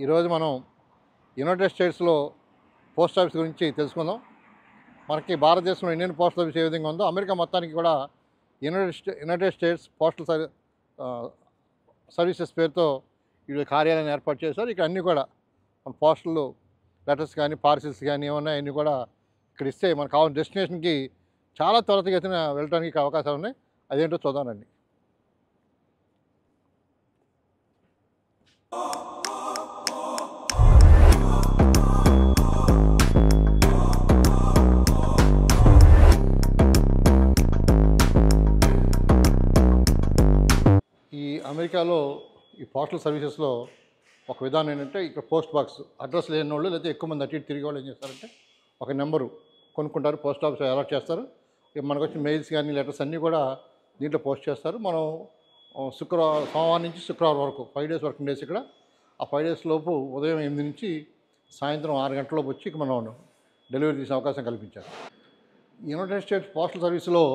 ఈరోజు మనం యునైటెడ్ స్టేట్స్లో పోస్ట్ ఆఫీస్ గురించి తెలుసుకుందాం. మనకి భారతదేశంలో ఇండియన్ పోస్ట్ ఆఫీస్ ఏ విధంగా ఉందో అమెరికా మొత్తానికి కూడా యునైటెడ్ స్టేట్స్ పోస్టల్ సర్వీసెస్ పేరుతో వీళ్ళు కార్యాలయాన్ని ఏర్పాటు చేశారు. ఇక్కడ అన్నీ కూడా మన పోస్టల్ లెటర్స్ కానీ పార్సిల్స్ కానీ ఏమన్నా అన్నీ కూడా ఇక్కడ ఇస్తే మనకు కావాల్సిన డెస్టినేషన్కి చాలా త్వరితగతిన వెళ్ళడానికి అవకాశాలు ఉన్నాయి. అదేంటో చూద్దామండి. అమెరికాలో ఈ పోస్టల్ సర్వీసెస్లో ఒక విధానం ఏంటంటే ఇక్కడ పోస్ట్ బాక్స్ అడ్రస్ లేని వాళ్ళు లేదా ఎక్కువ మంది అటు ఇటు తిరిగే వాళ్ళు ఏం చేస్తారంటే ఒక నెంబరు కొనుక్కుంటారు, పోస్ట్ ఆఫీస్ అలాట్ చేస్తారు. మనకు వచ్చిన మెయిల్స్ కానీ లెటర్స్ అన్నీ కూడా దీంట్లో పోస్ట్ చేస్తారు. మనం సోమవారం నుంచి శుక్రవారం వరకు 5 డేస్ వర్కింగ్ డేస్ ఇక్కడ. ఆ 5 డేస్ లోపు ఉదయం 8 నుంచి సాయంత్రం 6 గంటలలోపు వచ్చి మనం డెలివరీ చేసే అవకాశం కల్పించారు. యునైటెడ్ స్టేట్స్ పోస్టల్ సర్వీస్లో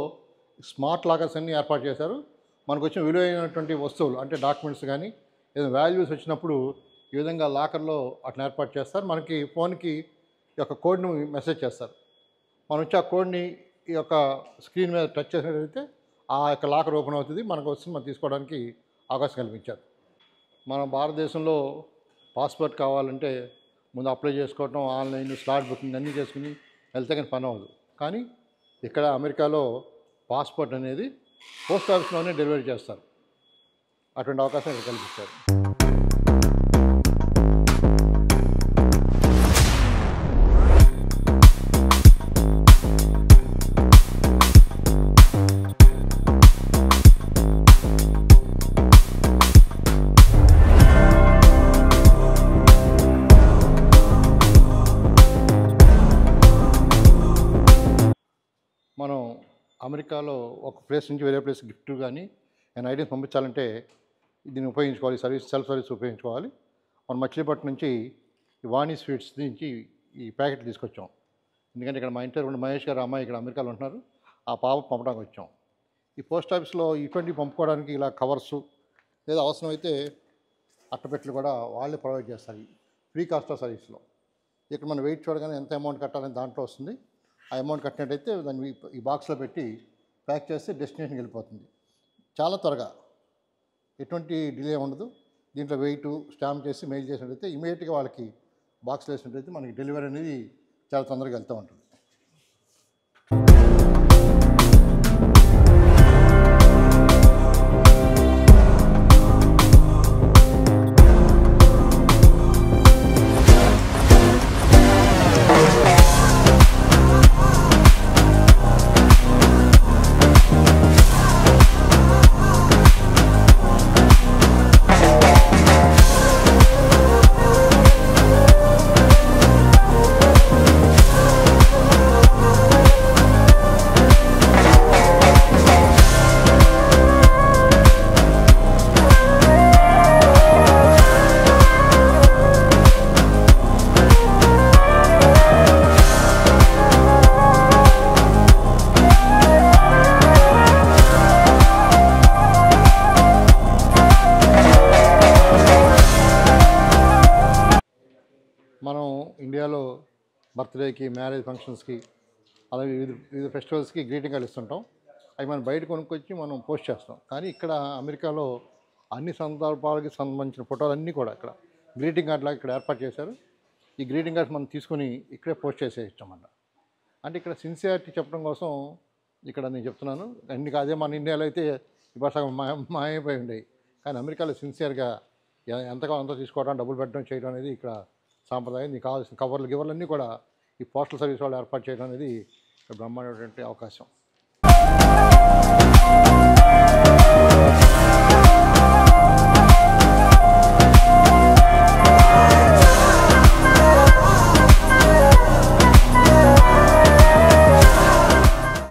స్మార్ట్ లాకర్స్ అన్నీ ఏర్పాటు చేశారు. మనకు వచ్చిన విలువైనటువంటి వస్తువులు అంటే డాక్యుమెంట్స్ కానీ ఏదైనా వాల్యూస్ వచ్చినప్పుడు ఈ విధంగా లాకర్లో అట్లా ఏర్పాటు చేస్తారు. మనకి ఫోన్కి ఈ యొక్క కోడ్ని మెసేజ్ చేస్తారు. మనం వచ్చి ఆ కోడ్ని ఈ యొక్క స్క్రీన్ మీద టచ్ చేసినట్లయితే ఆ యొక్క లాకర్ ఓపెన్ అవుతుంది. మనకు వస్తుంది మనం తీసుకోవడానికి అవకాశం కల్పించారు. మన భారతదేశంలో పాస్పోర్ట్ కావాలంటే ముందు అప్లై చేసుకోవటం, ఆన్లైన్ స్లాట్ బుకింగ్ అన్నీ చేసుకుని వెళ్తే కానీ పని అవ్వదు. కానీ ఇక్కడ అమెరికాలో పాస్పోర్ట్ అనేది పోస్ట్ ఆఫీస్లోనే డెలివరీ చేస్తారు. అటువంటి అవకాశం ఇక్కడ కల్పించారు. మనం అమెరికాలో ఒక ప్లేస్ నుంచి వేరే ప్లేస్ గిఫ్ట్ కానీ నేను ఐటమ్స్ పంపించాలంటే దీన్ని ఉపయోగించుకోవాలి. సెల్ఫ్ సర్వీస్ ఉపయోగించుకోవాలి. మనం మచిలీపట్నం నుంచి ఈ వాణి స్వీట్స్ నుంచి ఈ ప్యాకెట్లు తీసుకొచ్చాం. ఎందుకంటే ఇక్కడ మా ఇంటర్ ఉన్న మహేష్ గారు అమ్మాయి ఇక్కడ అమెరికాలో ఉంటున్నారు. ఆ పాప పంపడానికి వచ్చాం. ఈ పోస్ట్ ఆఫీస్లో ఇటువంటి పంపుకోవడానికి ఇలా కవర్సు లేదా అవసరమైతే అట్టపెట్టలు కూడా వాళ్ళే ప్రొవైడ్ చేస్తారు. ఫ్రీ కాస్ట్ ఆఫ్ సర్వీస్లో ఇక్కడ మనం వెయిట్ చూడగానే ఎంత అమౌంట్ కట్టాలని దాంట్లో వస్తుంది. ఆ అమౌంట్ కట్టినట్టయితే దాన్ని ఈ బాక్స్లో పెట్టి ప్యాక్ చేస్తే డెస్టినేషన్కి వెళ్ళిపోతుంది. చాలా త్వరగా, ఎటువంటి డిలే ఉండదు. దీంట్లో వెయిట్ స్టాంప్ చేసి మెయిల్ చేసినట్టయితే ఇమీడియట్గా వాళ్ళకి బాక్స్లో వేసినట్టయితే మనకి డెలివరీ అనేది చాలా తొందరగా వెళ్తూ ఉంటుంది. మనం ఇండియాలో బర్త్డేకి, మ్యారేజ్ ఫంక్షన్స్కి, అలాగే వివిధ ఫెస్టివల్స్కి గ్రీటింగ్ కార్డు ఇస్తుంటాం. అవి మనం బయట కొనుక్కొచ్చి మనం పోస్ట్ చేస్తాం. కానీ ఇక్కడ అమెరికాలో అన్ని సందర్భాలకి సంబంధించిన ఫోటోలన్నీ కూడా ఇక్కడ గ్రీటింగ్ కార్డులా ఇక్కడ ఏర్పాటు చేశారు. ఈ గ్రీటింగ్ కార్డ్స్ మనం తీసుకొని ఇక్కడే పోస్ట్ చేసేయచ్చన్నమాట. అంటే ఇక్కడ సిన్సియారిటీ చెప్పడం కోసం ఇక్కడ నేను చెప్తున్నాను. అదే మన ఇండియాలో అయితే ఇప్పుడు సగం మాయమైపోయి ఉండేవి. కానీ అమెరికాలో సిన్సియర్గా ఎంతగా అంత తీసుకోవడం, డబ్బులు పెట్టడం చేయడం అనేది ఇక్కడ సాంప్రదాయం. నీకు కావాల్సిన గివర్లు అన్నీ కూడా ఈ పోస్టల్ సర్వీస్ వాళ్ళు ఏర్పాటు చేయడం అనేది బ్రహ్మాండమైనటువంటి అవకాశం.